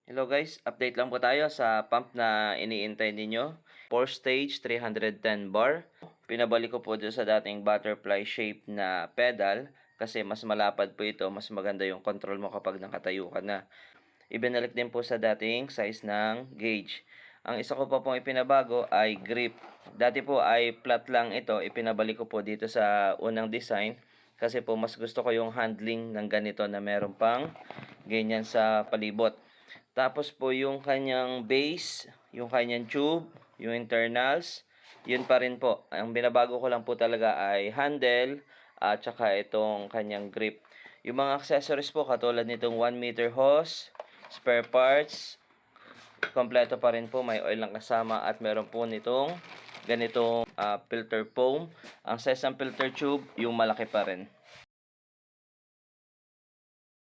Hello guys, update lang po tayo sa pump na iniintay ninyo. 4 stage, 310 bar. Pinabalik ko po dito sa dating butterfly shape na pedal kasi mas malapad po ito, mas maganda yung control mo kapag nakatayo ka na. Ibinalik din po sa dating size ng gauge. Ang isa ko pa pong ipinabago ay grip. Dati po ay flat lang ito, ipinabalik ko po dito sa unang design kasi po mas gusto ko yung handling ng ganito na meron pang ganyan sa palibot. Tapos po yung kanyang base, yung kanyang tube, yung internals, yun pa rin po. Ang binabago ko lang po talaga ay handle at saka itong kanyang grip. Yung mga accessories po katulad nitong 1 meter hose, spare parts, kompleto pa rin po. May oil lang kasama at meron po nitong ganitong filter foam. Ang size ng filter tube, yung malaki pa rin.